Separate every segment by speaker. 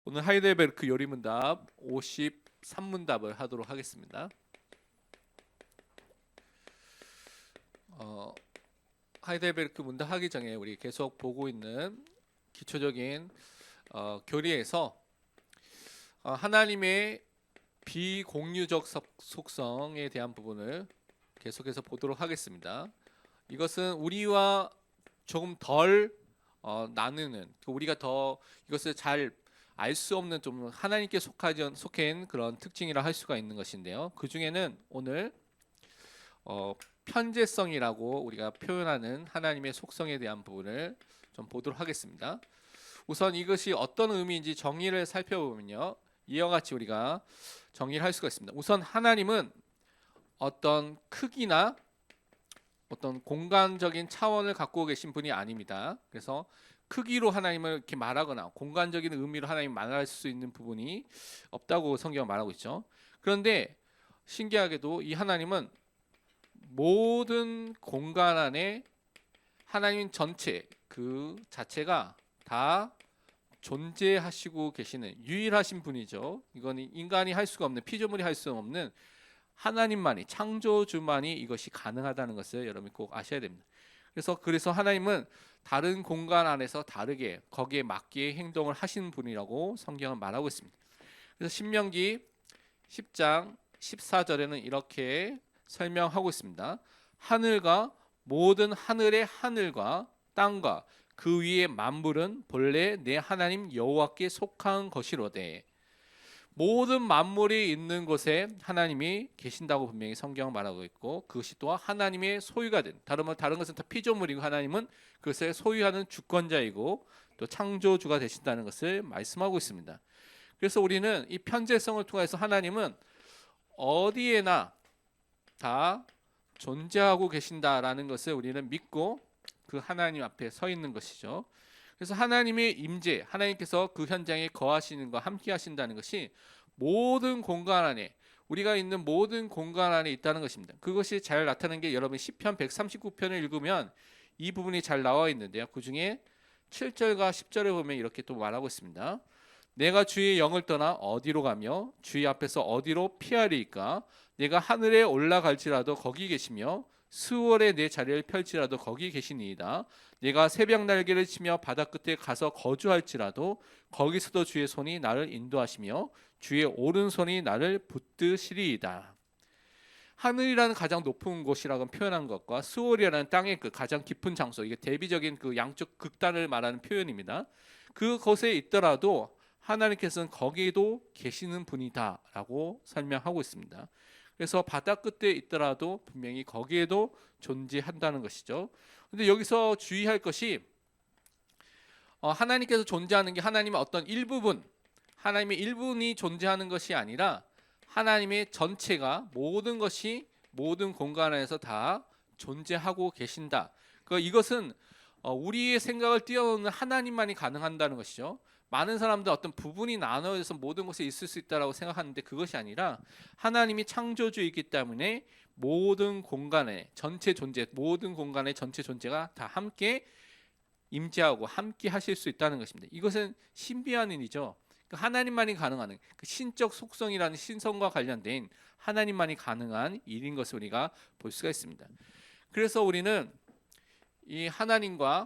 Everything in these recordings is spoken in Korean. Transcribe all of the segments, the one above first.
Speaker 1: 오늘 하이델베르크 요리문답 53문답을 하도록 하겠습니다. 어, 하이델베르크 문답 하기 전에 우리 계속 보고 있는 기초적인 교리에서 하나님의 비공유적 속성에 대한 부분을 계속해서 보도록 하겠습니다. 이것은 우리와 조금 덜 나누는, 우리가 더 이것을 잘 알 수 없는 좀 하나님께 속한 그런 특징이라 할 수가 있는 것인데요. 그 중에는 오늘 편재성이라고 우리가 표현하는 하나님의 속성에 대한 부분을 좀 보도록 하겠습니다. 우선 이것이 어떤 의미인지 정의를 살펴보면요, 이와 같이 우리가 정의를 할 수가 있습니다. 우선 하나님은 어떤 크기나 어떤 공간적인 차원을 갖고 계신 분이 아닙니다. 그래서 크기로 하나님을 이렇게 말하거나 공간적인 의미로 하나님 말할 수 있는 부분이 없다고 성경은 말하고 있죠. 그런데 신기하게도 이 하나님은 모든 공간 안에 하나님 전체 그 자체가 다 존재하시고 계시는 유일하신 분이죠. 이건 인간이 할 수가 없는, 피조물이 할 수 없는 하나님만이, 창조주만이 이것이 가능하다는 것을 여러분이 꼭 아셔야 됩니다. 그래서 하나님은 다른 공간 안에서 다르게 거기에 맞게 행동을 하시는 분이라고 성경은 말하고 있습니다. 그래서 신명기 10장 14절에는 이렇게 설명하고 있습니다. 하늘과 모든 하늘의 하늘과 땅과 그 위의 만물은 본래 내 하나님 여호와께 속한 것이로되. 모든 만물이 있는 곳에 하나님이 계신다고 분명히 성경은 말하고 있고, 그것이 또한 하나님의 소유가 된, 다른 것은 다 피조물이고 하나님은 그것을 소유하는 주권자이고 또 창조주가 되신다는 것을 말씀하고 있습니다. 그래서 우리는 이 편재성을 통해서 하나님은 어디에나 다 존재하고 계신다라는 것을 우리는 믿고 그 하나님 앞에 서 있는 것이죠. 그래서 하나님의 임재, 하나님께서 그 현장에 거하시는 것, 함께 하신다는 것이 모든 공간 안에, 우리가 있는 모든 공간 안에 있다는 것입니다. 그것이 잘 나타나는 게 여러분 시편 139편을 읽으면 이 부분이 잘 나와 있는데요. 그 중에 7절과 10절에 보면 이렇게 또 말하고 있습니다. 내가 주의 영을 떠나 어디로 가며 주의 앞에서 어디로 피하리이까? 내가 하늘에 올라갈지라도 거기 계시며 수월에 내 자리를 펼지라도 거기 계시니이다. 내가 새벽 날개를 치며 바다 끝에 가서 거주할지라도 거기서도 주의 손이 나를 인도하시며 주의 오른손이 나를 붙드시리이다. 하늘이라는 가장 높은 곳이라고 표현한 것과 수월이라는 땅의 그 가장 깊은 장소, 이게 대비적인 그 양쪽 극단을 말하는 표현입니다. 그곳에 있더라도 하나님께서는 거기에도 계시는 분이다라고 설명하고 있습니다. 그래서 바다 끝에 있더라도 분명히 거기에도 존재한다는 것이죠. 근데 여기서 주의할 것이 하나님께서 존재하는 게 하나님의 어떤 일부분, 하나님의 일부분이 존재하는 것이 아니라 하나님의 전체가, 모든 것이 모든 공간 안에서 다 존재하고 계신다. 이것은 우리의 생각을 뛰어넘는 하나님만이 가능한다는 것이죠. 많은 사람들 어떤 부분이 나눠져서 모든 것에 있을 수 있다라고 생각하는데 그것이 아니라 하나님이 창조주이기 때문에 모든 공간의 전체 존재, 모든 공간의 전체 존재가 다 함께 임재하고 함께 하실 수 있다는 것입니다. 이것은 신비한 일이죠. 하나님만이 가능한 그 신적 속성이라는 신성과 관련된 하나님만이 가능한 일인 것을 우리가 볼 수가 있습니다. 그래서 우리는 이 하나님과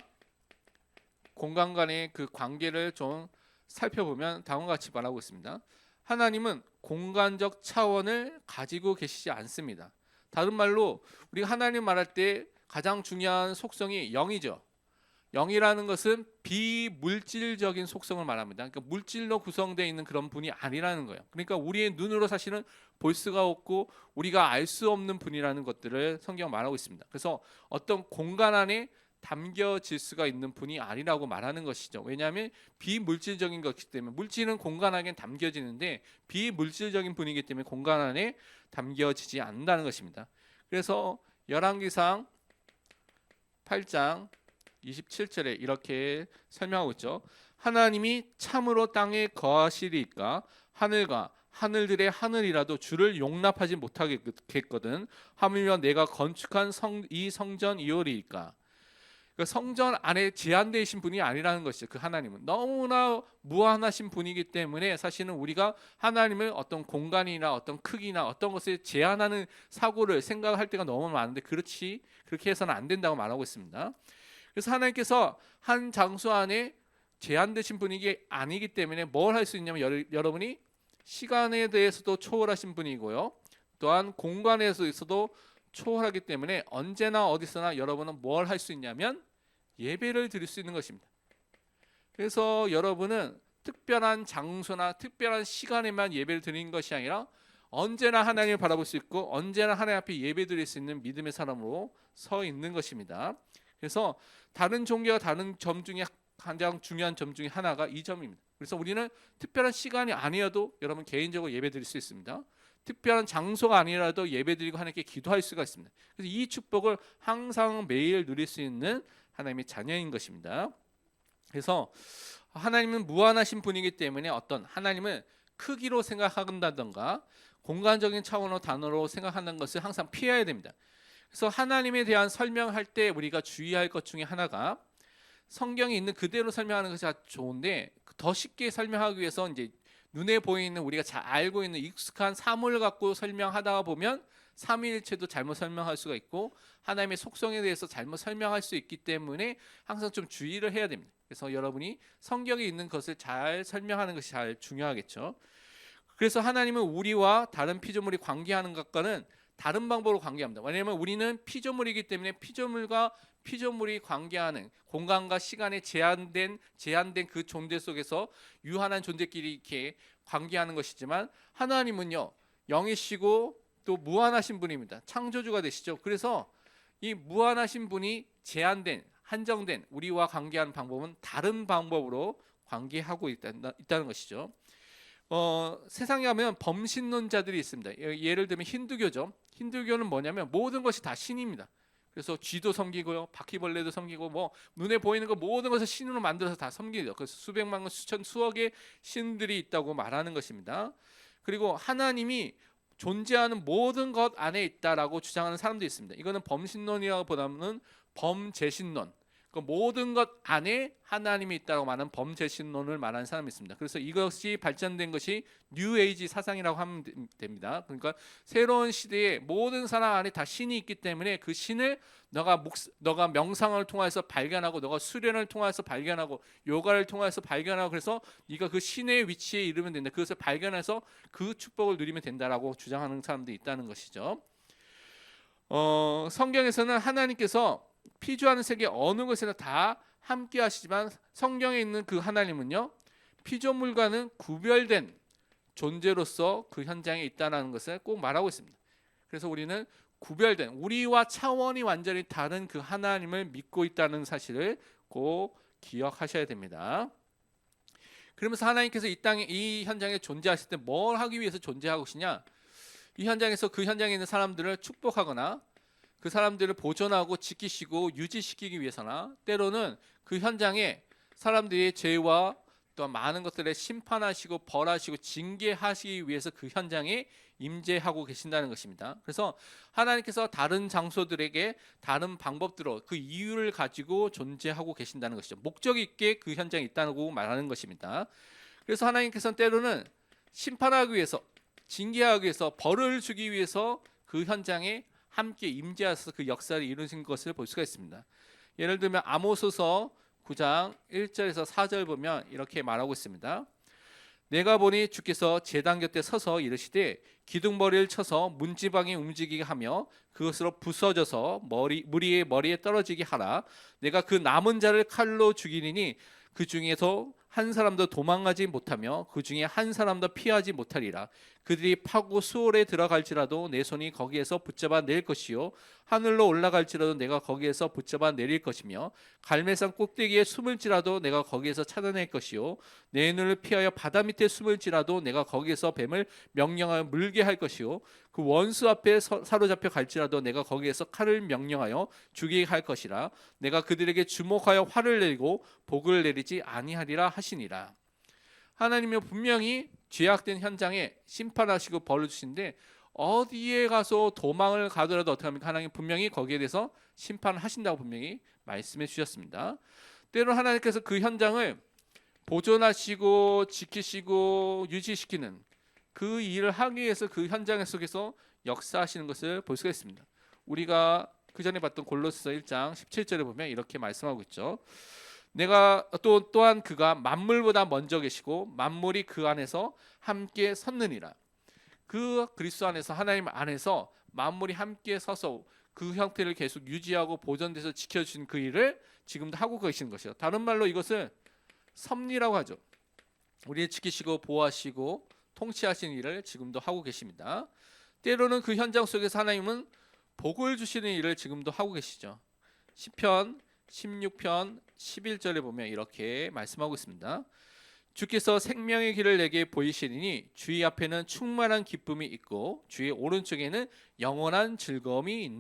Speaker 1: 공간 간의 그 관계를 좀 살펴보면 다음과 같이 말하고 있습니다. 하나님은 공간적 차원을 가지고 계시지 않습니다. 다른 말로 우리가 하나님 말할 때 가장 중요한 속성이 영이죠. 영이라는 것은 비물질적인 속성을 말합니다. 그러니까 물질로 구성되어 있는 그런 분이 아니라는 거예요. 그러니까 우리의 눈으로 사실은 볼 수가 없고 우리가 알 수 없는 분이라는 것들을 성경 말하고 있습니다. 그래서 어떤 공간 안에 담겨질 수가 있는 분이 아니라고 말하는 것이죠. 왜냐하면 비물질적인 것이기 때문에. 물질은 공간 안에 담겨지는데 비물질적인 분이기 때문에 공간 안에 담겨지지 않는다는 것입니다. 그래서 열왕기상 8장 27절에 이렇게 설명하고 있죠. 하나님이 참으로 땅에 거하시리까? 하늘과 하늘들의 하늘이라도 주를 용납하지 못하겠거든. 하물며 내가 건축한 이 성전이오리이까? 그 성전 안에 제한되신 분이 아니라는 것이죠. 그 하나님은 너무나 무한하신 분이기 때문에 사실은 우리가 하나님을 어떤 공간이나 어떤 크기나 어떤 것을 제한하는 사고를 생각할 때가 너무 많은데 그렇게 해서는 안 된다고 말하고 있습니다. 그래서 하나님께서 한 장소 안에 제한되신 분이 아니기 때문에 뭘 할 수 있냐면 여러분이 시간에 대해서도 초월하신 분이고요. 또한 공간에서도 초월하기 때문에 언제나 어디서나 여러분은 뭘 할 수 있냐면 예배를 드릴 수 있는 것입니다. 그래서 여러분은 특별한 장소나 특별한 시간에만 예배를 드리는 것이 아니라 언제나 하나님을 바라볼 수 있고 언제나 하나님 앞에 예배 드릴 수 있는 믿음의 사람으로 서 있는 것입니다. 그래서 다른 종교와 다른 점 중에 가장 중요한 점 중에 하나가 이 점입니다. 그래서 우리는 특별한 시간이 아니어도 여러분 개인적으로 예배 드릴 수 있습니다. 특별한 장소가 아니라도 예배드리고 하나님께 기도할 수가 있습니다. 그래서 이 축복을 항상 매일 누릴 수 있는 하나님의 자녀인 것입니다. 그래서 하나님은 무한하신 분이기 때문에 어떤 하나님은 크기로 생각한다던가 공간적인 차원의 단어로 생각하는 것을 항상 피해야 됩니다. 그래서 하나님에 대한 설명할 때 우리가 주의할 것 중에 하나가 성경에 있는 그대로 설명하는 것이 좋은데 더 쉽게 설명하기 위해서 이제 눈에 보이는 우리가 잘 알고 있는 익숙한 사물을 갖고 설명하다 보면 삼위일체도 잘못 설명할 수가 있고 하나님의 속성에 대해서 잘못 설명할 수 있기 때문에 항상 좀 주의를 해야 됩니다. 그래서 여러분이 성경에 있는 것을 잘 설명하는 것이 잘 중요하겠죠. 그래서 하나님은 우리와 다른 피조물이 관계하는 것과는 다른 방법으로 관계합니다. 왜냐하면 우리는 피조물이기 때문에 피조물과 피조물이 관계하는 공간과 시간에 제한된 그 존재 속에서 유한한 존재끼리 이렇게 관계하는 것이지만 하나님은요 영이시고 또 무한하신 분입니다. 창조주가 되시죠. 그래서 이 무한하신 분이 제한된 한정된 우리와 관계하는 방법은 다른 방법으로 관계하고 있다는 것이죠. 세상에 가면 범신론자들이 있습니다. 예를 들면 힌두교죠. 힌두교는 뭐냐면 모든 것이 다 신입니다. 그래서 쥐도 섬기고요, 바퀴벌레도 섬기고 뭐 눈에 보이는 거 모든 것을 신으로 만들어서 다 섬기죠. 그래서 수백만 건, 수천, 수억의 신들이 있다고 말하는 것입니다. 그리고 하나님이 존재하는 모든 것 안에 있다라고 주장하는 사람도 있습니다. 이거는 범신론이라기보다는 범재신론. 그 모든 것 안에 하나님이 있다고 말하는 범재신론을 말하는 사람이 있습니다. 그래서 이것이 발전된 것이 뉴에이지 사상이라고 하면 됩니다. 그러니까 새로운 시대에 모든 사람 안에 다 신이 있기 때문에 그 신을 너가 명상을 통해서 발견하고 너가 수련을 통해서 발견하고 요가를 통해서 발견하고 그래서 네가 그 신의 위치에 이르면 된다. 그것을 발견해서 그 축복을 누리면 된다라고 주장하는 사람들이 있다는 것이죠. 성경에서는 하나님께서 피조하는 세계 어느 곳에나 다 함께 하시지만 성경에 있는 그 하나님은요 피조물과는 구별된 존재로서 그 현장에 있다는 것을 꼭 말하고 있습니다. 그래서 우리는 구별된 우리와 차원이 완전히 다른 그 하나님을 믿고 있다는 사실을 꼭 기억하셔야 됩니다. 그러면서 하나님께서 이 땅에 이 현장에 존재하실 때 뭘 하기 위해서 존재하고 계시냐? 이 현장에서 그 현장에 있는 사람들을 축복하거나 그 사람들을 보존하고 지키시고 유지시키기 위해서나 때로는 그 현장에 사람들이 죄와 또 많은 것들을 심판하시고 벌하시고 징계하시기 위해서 그 현장에 임재하고 계신다는 것입니다. 그래서 하나님께서 다른 장소들에게 다른 방법대로 그 이유를 가지고 존재하고 계신다는 것이죠. 목적 있게 그 현장에 있다고 말하는 것입니다. 그래서 하나님께서는 때로는 심판하기 위해서 징계하기 위해서 벌을 주기 위해서 그 현장에 함께 임재하셔서 그 역사를 이루신 것을 볼 수가 있습니다. 예를 들면 아모스서 9장 1절에서 4절 보면 이렇게 말하고 있습니다. 내가 보니 주께서 제단 곁에 서서 이르시되 기둥머리를 쳐서 문지방이 움직이게 하며 그것으로 부서져서 무리의 머리에 떨어지게 하라. 내가 그 남은 자를 칼로 죽이리니 그 중에서 한 사람도 도망가지 못하며 그 중에 한 사람도 피하지 못하리라. 그들이 파고 수월에 들어갈지라도 내 손이 거기에서 붙잡아 낼 것이요 하늘로 올라갈지라도 내가 거기에서 붙잡아 내릴 것이며 갈멜산 꼭대기에 숨을지라도 내가 거기에서 찾아낼 것이요 내 눈을 피하여 바다 밑에 숨을지라도 내가 거기에서 뱀을 명령하여 물게 할 것이요 그 원수 앞에 사로잡혀 갈지라도 내가 거기에서 칼을 명령하여 죽이게 할 것이라. 내가 그들에게 주목하여 화를 내리고 복을 내리지 아니하리라 하시니라. 하나님이 분명히 죄악된 현장에 심판하시고 벌을 주신데 어디에 가서 도망을 가더라도 어떻게 합니까? 하나님 분명히 거기에 대해서 심판을 하신다고 분명히 말씀해 주셨습니다. 때로 하나님께서 그 현장을 보존하시고 지키시고 유지시키는 그 일을 하기 위해서 그 현장 속에서 역사하시는 것을 볼 수가 있습니다. 우리가 그 전에 봤던 골로새서 1장 17절에 보면 이렇게 말씀하고 있죠. 내가 또한 그가 만물보다 먼저 계시고 만물이 그 안에서 함께 섰느니라. 그 그리스도 안에서 하나님 안에서 만물이 함께 서서 그 형태를 계속 유지하고 보존돼서 지켜주신 그 일을 지금도 하고 계시는 것이요. 다른 말로 이것을 섭리라고 하죠. 우리를 지키시고 보호하시고 통치하시는 일을 지금도 하고 계십니다. 때로는 그 현장 속에서 하나님은 복을 주시는 일을 지금도 하고 계시죠. 시편 16편 11절에 보면 이렇게 말씀하고 있습니다. 주께서 생명의 길을 내게 보이시리니 주의 앞에는 충만한 기쁨이 있고 주의 오른쪽에는 영원한 즐거움이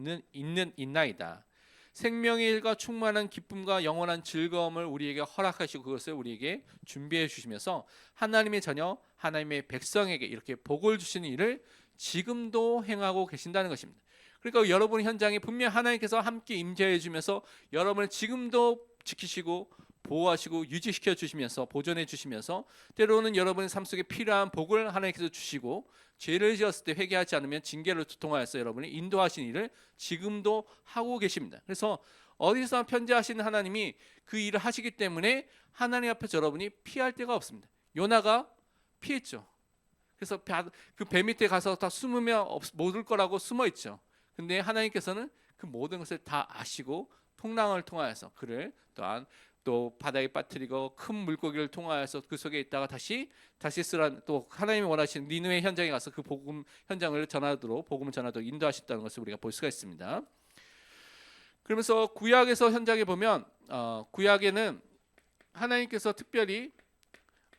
Speaker 1: 있나이다. 생명의 길과 충만한 기쁨과 영원한 즐거움을 우리에게 허락하시고 그것을 우리에게 준비해 주시면서 하나님의 자녀, 하나님의 백성에게 이렇게 복을 주시는 일을 지금도 행하고 계신다는 것입니다. 그러니까 여러분 현장에 분명 하나님께서 함께 임재해 주면서 여러분을 지금도 지키시고 보호하시고 유지시켜 주시면서 보존해 주시면서 때로는 여러분의 삶 속에 필요한 복을 하나님께서 주시고 죄를 지었을 때 회개하지 않으면 징계를 통하여서 여러분이 인도하신 일을 지금도 하고 계십니다. 그래서 어디서 편재하시는 하나님이 그 일을 하시기 때문에 하나님 앞에서 여러분이 피할 데가 없습니다. 요나가 피했죠. 그래서 그 배 밑에 가서 다 숨으면 못 올 거라고 숨어 있죠. 근데 하나님께서는 그 모든 것을 다 아시고 풍랑을 통하여서 그를 또한 또 바다에 빠뜨리고 큰 물고기를 통하여서 그 속에 있다가 다시 쓰라 또 하나님이 원하시는 니느웨 현장에 가서 그 복음 현장을 복음을 전하도록 인도하셨다는 것을 우리가 볼 수가 있습니다. 그러면서 구약에서 현장에 보면 구약에는 하나님께서 특별히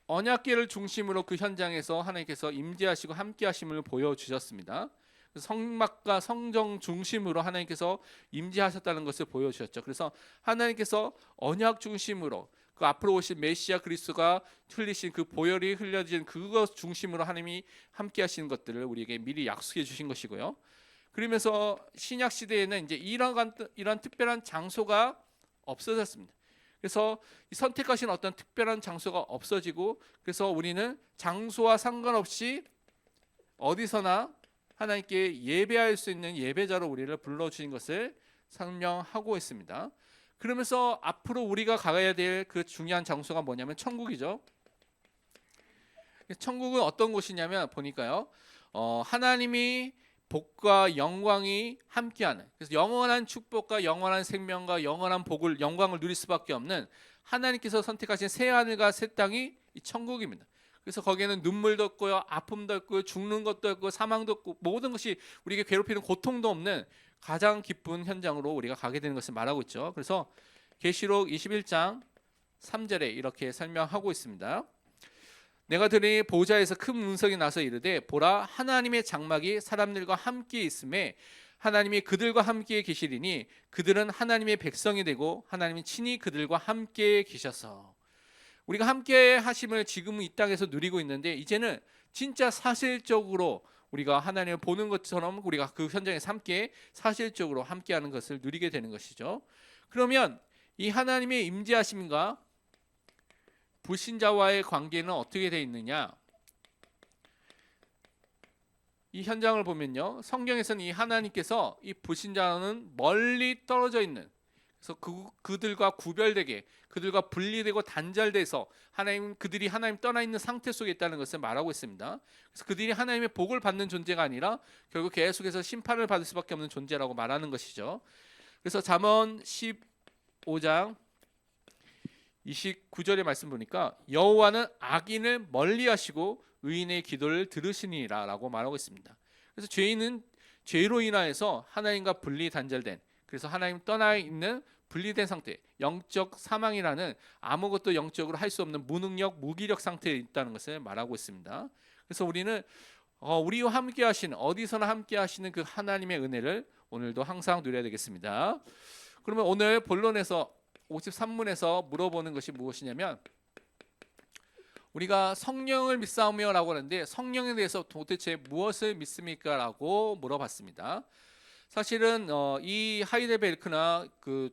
Speaker 1: 언약궤를 중심으로 그 현장에서 하나님께서 임재하시고 함께하심을 보여주셨습니다. 성막과 성정 중심으로 하나님께서 임재하셨다는 것을 보여주셨죠. 그래서 하나님께서 언약 중심으로 그 앞으로 오실 메시아 그리스도가 흘리신 그 보혈이 흘려진 그것 중심으로 하나님이 함께하시는 것들을 우리에게 미리 약속해 주신 것이고요. 그러면서 신약 시대에는 이제 이런 특별한 장소가 없어졌습니다. 그래서 선택하신 어떤 특별한 장소가 없어지고 그래서 우리는 장소와 상관없이 어디서나 하나님께 예배할 수 있는 예배자로 우리를 불러주신 것을 설명하고 있습니다. 그러면서 앞으로 우리가 가야 될 그 중요한 장소가 뭐냐면 천국이죠. 천국은 어떤 곳이냐면 보니까요. 하나님이 복과 영광이 함께하는 그래서 영원한 축복과 영원한 생명과 영원한 영광을 누릴 수밖에 없는 하나님께서 선택하신 새 하늘과 새 땅이 이 천국입니다. 그래서 거기에는 눈물도 없고요, 아픔도 없고요, 죽는 것도 없고 사망도 없고 모든 것이 우리에게 괴롭히는 고통도 없는 가장 기쁜 현장으로 우리가 가게 되는 것을 말하고 있죠. 그래서 계시록 21장 3절에 이렇게 설명하고 있습니다. 내가 들으니 보좌에서 큰 음성이 나서 이르되 보라 하나님의 장막이 사람들과 함께 있음에 하나님이 그들과 함께 계시리니 그들은 하나님의 백성이 되고 하나님이 친히 그들과 함께 계셔서 우리가 함께 하심을 지금은 이 땅에서 누리고 있는데 이제는 진짜 사실적으로 우리가 하나님을 보는 것처럼 우리가 그 현장에서 함께 사실적으로 함께하는 것을 누리게 되는 것이죠. 그러면 이 하나님의 임재하심과 불신자와의 관계는 어떻게 되어 있느냐? 이 현장을 보면요, 성경에서는 이 하나님께서 이 불신자는 멀리 떨어져 있는 그래서 그들과 구별되게 그들과 분리되고 단절돼서 그들이 하나님 떠나 있는 상태 속에 있다는 것을 말하고 있습니다. 그래서 그들이 하나님의 복을 받는 존재가 아니라 결국 계속해서 심판을 받을 수밖에 없는 존재라고 말하는 것이죠. 그래서 잠언 15장 29절의 말씀 보니까 여호와는 악인을 멀리하시고 의인의 기도를 들으시니라라고 말하고 있습니다. 그래서 죄인은 죄로 인하여서 하나님과 분리 단절된 그래서 하나님 떠나 있는 분리된 상태, 영적 사망이라는 아무것도 영적으로 할 수 없는 무능력, 무기력 상태에 있다는 것을 말하고 있습니다. 그래서 우리는 우리와 함께 하시는 어디서나 함께 하시는 그 하나님의 은혜를 오늘도 항상 누려야 되겠습니다. 그러면 오늘 본론에서 53문에서 물어보는 것이 무엇이냐면 우리가 성령을 믿사오며라고 하는데 성령에 대해서 도대체 무엇을 믿습니까라고 물어봤습니다. 사실은 이 하이델베르크나 그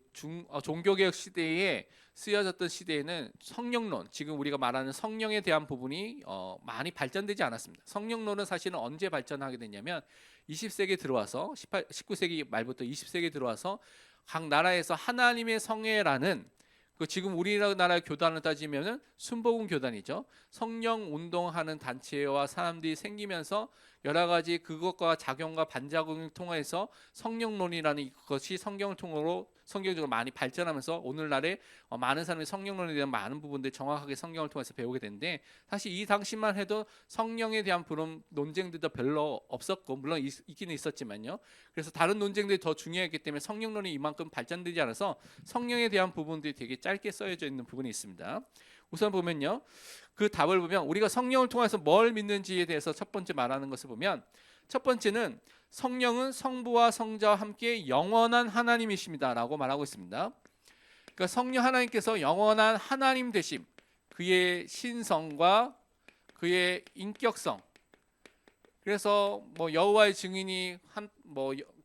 Speaker 1: 종교개혁 시대에 쓰여졌던 시대에는 성령론, 지금 우리가 말하는 성령에 대한 부분이 많이 발전되지 않았습니다. 성령론은 사실은 언제 발전하게 됐냐면 20세기에 들어와서 19세기 말부터 20세기에 들어와서 각 나라에서 하나님의 성회라는 그 지금 우리나라 교단을 따지면은 순복음 교단이죠. 성령 운동하는 단체와 사람들이 생기면서 여러 가지 그것과 작용과 반작용을 통해서 성령론이라는 것이 성경적으로 많이 발전하면서 오늘날에 많은 사람이 성령론에 대한 많은 부분들 정확하게 성경을 통해서 배우게 되는데, 사실 이 당시만 해도 성령에 대한 그런 논쟁들도 별로 없었고, 물론 있기는 있었지만요. 그래서 다른 논쟁들이 더 중요했기 때문에 성령론이 이만큼 발전되지 않아서 성령에 대한 부분들이 되게 짧게 써져 있는 부분이 있습니다. 우선 보면요, 그 답을 보면 우리가 성령을 통해서 뭘 믿는지에 대해서 첫 번째 말하는 것을 보면, 첫 번째는 성령은 성부와 성자와 함께 영원한 하나님이십니다라고 말하고 있습니다. 그러니까 성령 하나님께서 영원한 하나님 되심, 그의 신성과 그의 인격성. 그래서 뭐 여호와의 증인이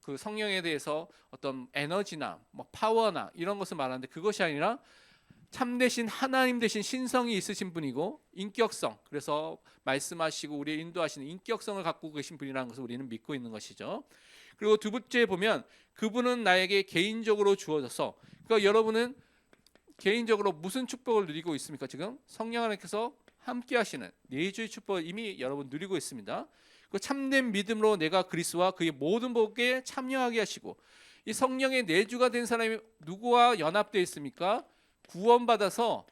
Speaker 1: 그 성령에 대해서 어떤 에너지나 뭐 파워나 이런 것을 말하는데, 그것이 아니라 참되신 하나님 되신 신성이 있으신 분이고 인격성, 그래서 말씀하시고 우리를 인도하시는 인격성을 갖고 계신 분이라는 것을 우리는 믿고 있는 것이죠. 그리고 두 번째 보면 그분은 나에게 개인적으로 주어져서, 그러니까 여러분은 개인적으로 무슨 축복을 누리고 있습니까? 지금 성령 하나님께서 함께 하시는 내주의 축복을 이미 여러분 누리고 있습니다. 그 참된 믿음으로 내가 그리스도와 그의 모든 복에 참여하게 하시고, 이 성령의 내주가 된 사람이 누구와 연합되어 있습니까? 구원받아서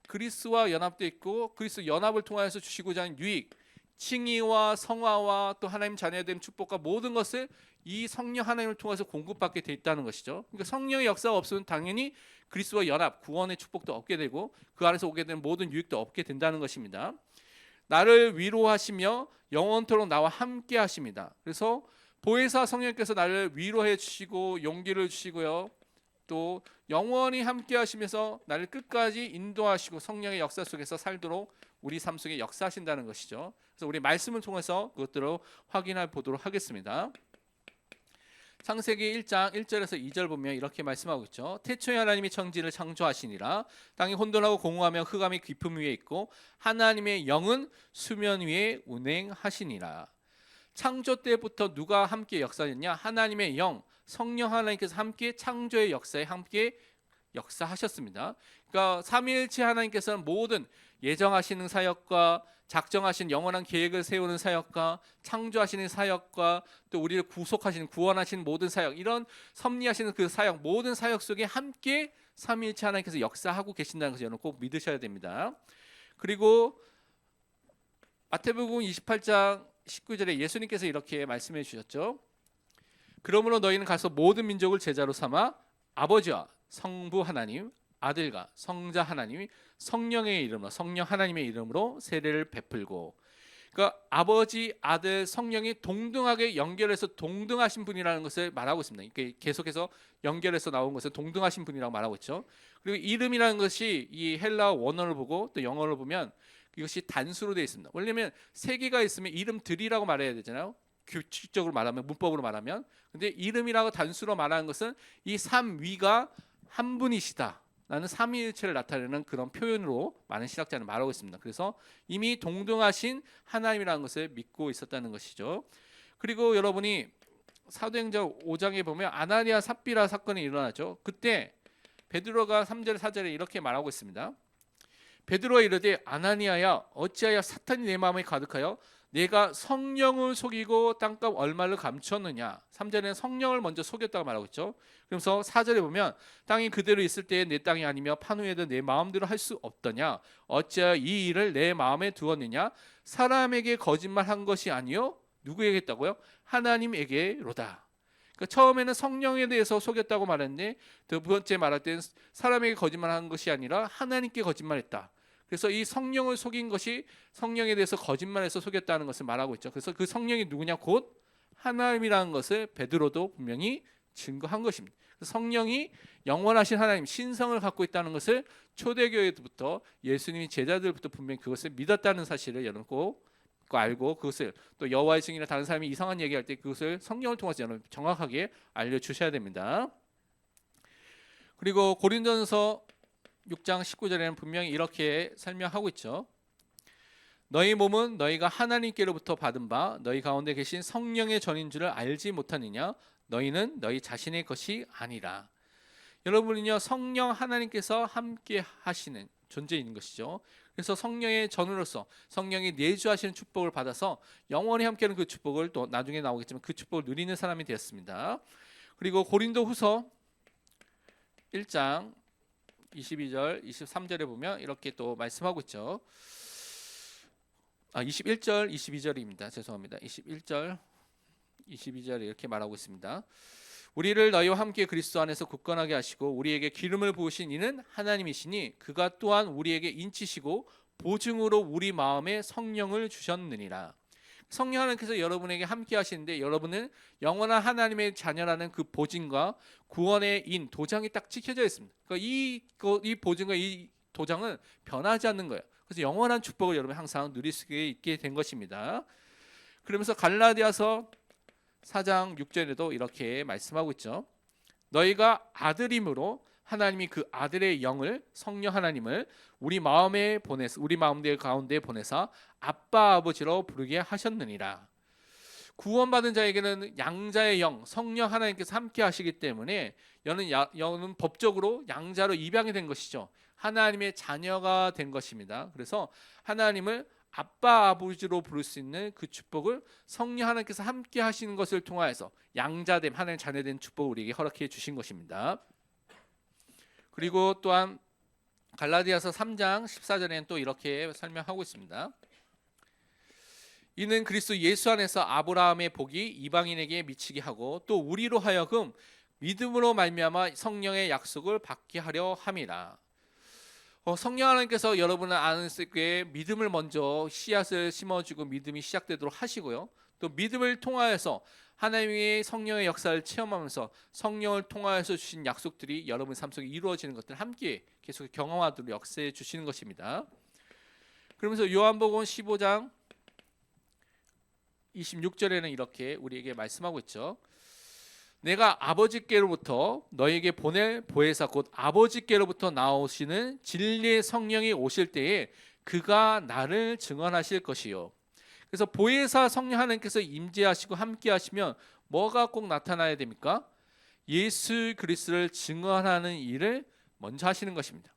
Speaker 1: 그리스도와 연합되어 있고, 그리스도 연합을 통해서 주시고자 하는 유익, 칭의와 성화와 또 하나님 자녀된 축복과 모든 것을 이 성령 하나님을 통해서 공급받게 돼 있다는 것이죠. 그러니까 성령의 역사가 없으면 당연히 그리스도와 연합, 구원의 축복도 얻게 되고 그 안에서 오게 되는 모든 유익도 얻게 된다는 것입니다. 나를 위로하시며 영원토록 나와 함께 하십니다. 그래서 보혜사 성령께서 나를 위로해 주시고 용기를 주시고요, 또 영원히 함께 하시면서 나를 끝까지 인도하시고 성령의 역사 속에서 살도록 우리 삶 속에 역사하신다는 것이죠. 그래서 우리 말씀을 통해서 그것들을 확인해 보도록 하겠습니다. 창세기 1장 1절에서 2절 보면 이렇게 말씀하고 있죠. 태초에 하나님이 천지를 창조하시니라. 땅이 혼돈하고 공허하며 흑암이 깊음 위에 있고 하나님의 영은 수면 위에 운행하시니라. 창조 때부터 누가 함께 역사했냐? 하나님의 영, 성령 하나님께서 함께 창조의 역사에 함께 역사하셨습니다. 그러니까 삼위일체 하나님께서는 모든 예정하시는 사역과 작정하신 영원한 계획을 세우는 사역과 창조하시는 사역과 또 우리를 구속하시는 구원하시는 모든 사역, 이런 섭리하시는 그 사역, 모든 사역 속에 함께 삼위일체 하나님께서 역사하고 계신다는 것을 여러분 꼭 믿으셔야 됩니다. 그리고 마태복음 28장 19절에 예수님께서 이렇게 말씀해 주셨죠. 그러므로 너희는 가서 모든 민족을 제자로 삼아 아버지와 성부 하나님, 아들과 성자 하나님, 성령의 이름으로, 성령 하나님의 이름으로 세례를 베풀고, 그러니까 아버지, 아들, 성령이 동등하게 연결해서 동등하신 분이라는 것을 말하고 있습니다. 그러니까 계속해서 연결해서 나온 것을 동등하신 분이라고 말하고 있죠. 그리고 이름이라는 것이 이 헬라어 원어를 보고 또 영어를 보면 이것이 단수로 되어 있습니다. 원래는 세 개가 있으면 이름들이라고 말해야 되잖아요. 규칙적으로 말하면, 문법으로 말하면. 근데 이름이라고 단수로 말하는 것은 이 삼위가 한 분이시다 라는 삼위일체를 나타내는 그런 표현으로 많은 신학자는 말하고 있습니다. 그래서 이미 동등하신 하나님이라는 것을 믿고 있었다는 것이죠. 그리고 여러분이 사도행전 5장에 보면 아나니아 삽비라 사건이 일어나죠. 그때 베드로가 3절 4절에 이렇게 말하고 있습니다. 베드로가 이르되 아나니아야, 어찌하여 사탄이 내 마음에 가득하여 내가 성령을 속이고 땅값 얼마를 감추었느냐. 3절에는 성령을 먼저 속였다고 말하고 있죠. 그래서 4절에 보면 땅이 그대로 있을 때에 내 땅이 아니며 판후에도 내 마음대로 할 수 없더냐. 어찌하여 이 일을 내 마음에 두었느냐. 사람에게 거짓말한 것이 아니요, 누구에게 했다고요? 하나님에게로다. 그러니까 처음에는 성령에 대해서 속였다고 말했는데 두 번째 말할 때는 사람에게 거짓말한 것이 아니라 하나님께 거짓말했다. 그래서 이 성령을 속인 것이 성령에 대해서 거짓말해서 속였다는 것을 말하고 있죠. 그래서 그 성령이 누구냐? 곧 하나님이라는 것을 베드로도 분명히 증거한 것입니다. 성령이 영원하신 하나님, 신성을 갖고 있다는 것을 초대교회부터 예수님이 제자들부터 분명히 그것을 믿었다는 사실을 여러분 꼭 알고, 그것을 또 여호와의 증인이나 다른 사람이 이상한 얘기할 때 그것을 성령을 통해서 여러분 정확하게 알려주셔야 됩니다. 그리고 고린도전서 6장 19절에는 분명히 이렇게 설명하고 있죠. 너희 몸은 너희가 하나님께로부터 받은 바 너희 가운데 계신 성령의 전인 줄을 알지 못하느냐? 너희는 너희 자신의 것이 아니라. 여러분은요, 성령 하나님께서 함께 하시는 존재인 것이죠. 그래서 성령의 전으로서 성령이 내주하시는 축복을 받아서 영원히 함께하는 그 축복을, 또 나중에 나오겠지만 그 축복을 누리는 사람이 되었습니다. 그리고 고린도후서 1장 22절 23절에 보면 이렇게 또 말씀하고 있죠. 21절 22절입니다. 죄송합니다. 21절 22절에 이렇게 말하고 있습니다. 우리를 너희와 함께 그리스도 안에서 굳건하게 하시고 우리에게 기름을 부으신 이는 하나님이시니 그가 또한 우리에게 인치시고 보증으로 우리 마음에 성령을 주셨느니라. 성령 하나님께서 여러분에게 함께 하시는데 여러분은 영원한 하나님의 자녀라는 그 보증과 구원의 인, 도장이 딱 찍혀져 있습니다. 그러니까 이 보증과 이 도장은 변하지 않는 거예요. 그래서 영원한 축복을 여러분 항상 누릴 수 있게 된 것입니다. 그러면서 갈라디아서 4장 6절에도 이렇게 말씀하고 있죠. 너희가 아들임으로 하나님이 그 아들의 영을, 성령 하나님을 우리 마음에 보내서, 우리 마음들 가운데 보내사 아빠 아버지로 부르게 하셨느니라. 구원받은 자에게는 양자의 영, 성령 하나님께서 함께 하시기 때문에 여는 법적으로 양자로 입양이 된 것이죠. 하나님의 자녀가 된 것입니다. 그래서 하나님을 아빠 아버지로 부를 수 있는 그 축복을 성령 하나님께서 함께 하시는 것을 통하여서 양자됨, 하나님 자녀된 축복을 우리에게 허락해 주신 것입니다. 그리고 또한 갈라디아서 3장 14절에는 또 이렇게 설명하고 있습니다. 이는 그리스도 예수 안에서 아브라함의 복이 이방인에게 미치게 하고 또 우리로 하여금 믿음으로 말미암아 성령의 약속을 받게 하려 함이라. 성령 하나님께서 여러분을 아는 때 믿음을 먼저 씨앗을 심어주고 믿음이 시작되도록 하시고요. 또 믿음을 통하여서 하나님의 성령의 역사를 체험하면서 성령을 통하여서 주신 약속들이 여러분 삶 속에 이루어지는 것들 함께 계속 경험하도록 역사해 주시는 것입니다. 그러면서 요한복음 15장 26절에는 이렇게 우리에게 말씀하고 있죠. 내가 아버지께로부터 너에게 보낼 보혜사 곧 아버지께로부터 나오시는 진리의 성령이 오실 때에 그가 나를 증언하실 것이요. 그래서 보혜사 성령 하나님께서 임재하시고 함께 하시면 뭐가 꼭 나타나야 됩니까? 예수 그리스도를 증언하는 일을 먼저 하시는 것입니다.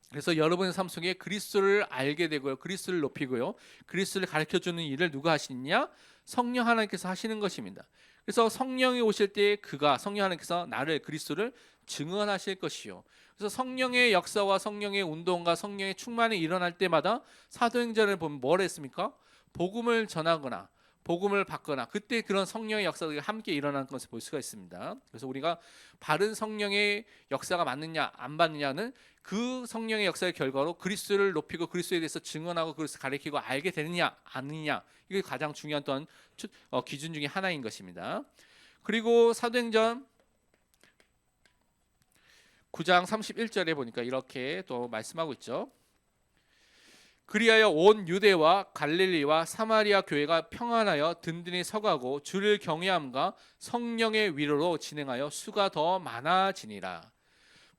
Speaker 1: 그래서 여러분의 삶 속에 그리스도를 알게 되고요, 그리스도를 높이고요, 그리스도를 가르쳐주는 일을 누가 하시느냐? 성령 하나님께서 하시는 것입니다. 그래서 성령이 오실 때 그가, 성령 하나님께서 나를, 그리스도를 증언하실 것이요. 그래서 성령의 역사와 성령의 운동과 성령의 충만이 일어날 때마다 사도행전을 보면 뭘 했습니까? 복음을 전하거나 복음을 받거나 그때 그런 성령의 역사가 함께 일어나는 것을 볼 수가 있습니다. 그래서 우리가 바른 성령의 역사가 맞느냐 안 맞느냐는 그 성령의 역사의 결과로 그리스도를 높이고 그리스도에 대해서 증언하고 그리스도를 가리키고 알게 되느냐 아니냐, 이게 가장 중요한 또한 기준 중에 하나인 것입니다. 그리고 사도행전 9장 31절에 보니까 이렇게 또 말씀하고 있죠. 그리하여 온 유대와 갈릴리와 사마리아 교회가 평안하여 든든히 서가고 주를 경외함과 성령의 위로로 진행하여 수가 더 많아지니라.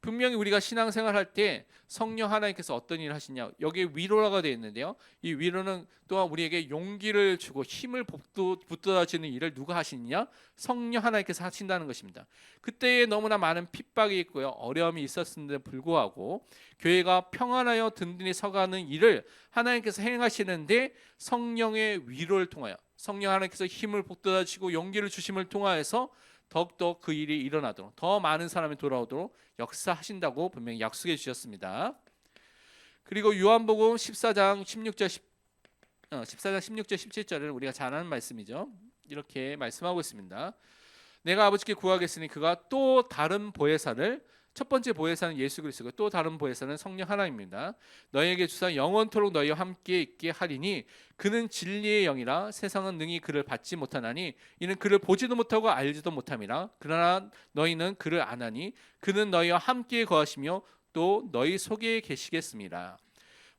Speaker 1: 분명히 우리가 신앙생활할 때 성령 하나님께서 어떤 일을 하시냐, 여기에 위로라고 되어 있는데요, 이 위로는 또한 우리에게 용기를 주고 힘을 북돋아주는 일을 누가 하시느냐? 성령 하나님께서 하신다는 것입니다. 그때에 너무나 많은 핍박이 있고요, 어려움이 있었음에도 불구하고 교회가 평안하여 든든히 서가는 일을 하나님께서 행하시는데 성령의 위로를 통하여, 성령 하나님께서 힘을 북돋아주시고 용기를 주심을 통하여서 더욱더 그 일이 일어나도록, 더 많은 사람이 돌아오도록 역사하신다고 분명히 약속해 주셨습니다. 그리고 요한복음 14장 16절 17절을 우리가 잘 아는 말씀이죠. 이렇게 말씀하고 있습니다. 내가 아버지께 구하겠으니 그가 또 다른 보혜사를 첫 번째 보혜사는 예수 그리스도고 또 다른 보혜사는 성령 하나님입니다. 너희에게 주사 영원토록 너희와 함께 있게 하리니 그는 진리의 영이라 세상은 능히 그를 받지 못하나니 이는 그를 보지도 못하고 알지도 못함이라. 그러나 너희는 그를 아나니 그는 너희와 함께 거하시며 또 너희 속에 계시겠습니다.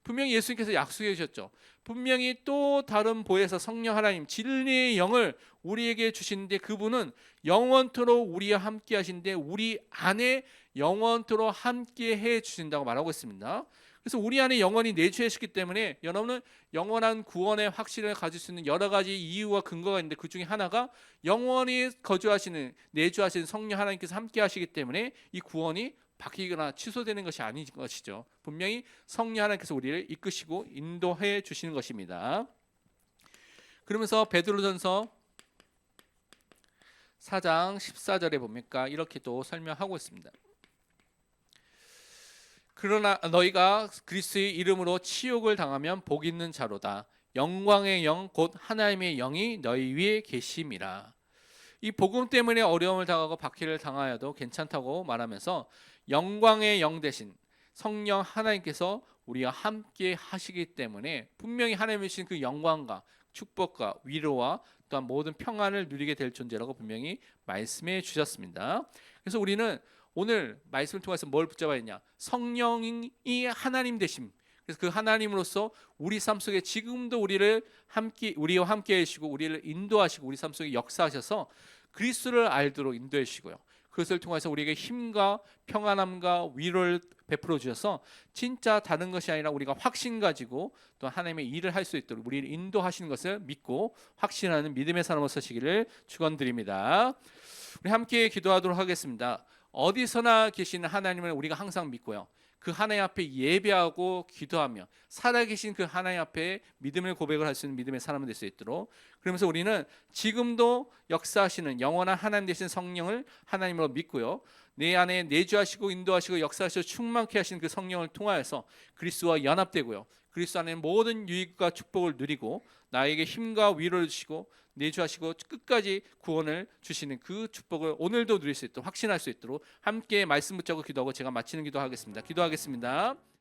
Speaker 1: 분명히 예수님께서 약속해 주셨죠. 분명히 또 다른 보혜사 성령 하나님 진리의 영을 우리에게 주시는데 그분은 영원토록 우리와 함께 하신데 우리 안에 영원토록 함께 해 주신다고 말하고 있습니다. 그래서 우리 안에 영원히 내주하시기 때문에 여러분은 영원한 구원의 확신을 가질 수 있는 여러 가지 이유와 근거가 있는데 그 중에 하나가 영원히 거주하시는 내주하시는 성령 하나님께서 함께 하시기 때문에 이 구원이 바뀌거나 취소되는 것이 아닌 것이죠. 분명히 성령 하나님께서 우리를 이끄시고 인도해 주시는 것입니다. 그러면서 베드로전서 4장 14절에 보니까 이렇게 또 설명하고 있습니다. 그러나 너희가 그리스도의 이름으로 치욕을 당하면 복 있는 자로다. 영광의 영 곧 하나님의 영이 너희 위에 계심이라. 이 복음 때문에 어려움을 당하고 박해를 당하여도 괜찮다고 말하면서 영광의 영 대신 성령 하나님께서 우리와 함께 하시기 때문에 분명히 하나님이 주신 그 영광과 축복과 위로와 또한 모든 평안을 누리게 될 존재라고 분명히 말씀해 주셨습니다. 그래서 우리는 오늘 말씀을 통해서 뭘 붙잡아야 했냐? 성령이 하나님 되심. 그래서 그 하나님으로서 우리 삶 속에 지금도 우리와 함께 하시고 우리를 인도하시고 우리 삶 속에 역사하셔서 그리스도를 알도록 인도해 주시고요. 그것을 통해서 우리에게 힘과 평안함과 위로를 베풀어 주셔서 진짜 다른 것이 아니라 우리가 확신 가지고 또 하나님의 일을 할 수 있도록 우리를 인도하시는 것을 믿고 확신하는 믿음의 사람으로 서시기를 축원드립니다. 우리 함께 기도하도록 하겠습니다. 어디서나 계시는 하나님을 우리가 항상 믿고요. 그 하나님 앞에 예배하고 기도하며 살아계신 그 하나님 앞에 믿음을 고백을 할 수 있는 믿음의 사람이 될 수 있도록 그러면서 우리는 지금도 역사하시는 영원한 하나님 되신 성령을 하나님으로 믿고요. 내 안에 내주하시고 인도하시고 역사하시고 충만케 하신 그 성령을 통하여서 그리스도와 연합되고요. 그리스도 안에 모든 유익과 축복을 누리고 나에게 힘과 위로를 주시고 내주하시고 끝까지 구원을 주시는 그 축복을 오늘도 누릴 수 있도록 확신할 수 있도록 함께 말씀 붙잡고 기도하고 제가 마치는 기도하겠습니다. 기도하겠습니다.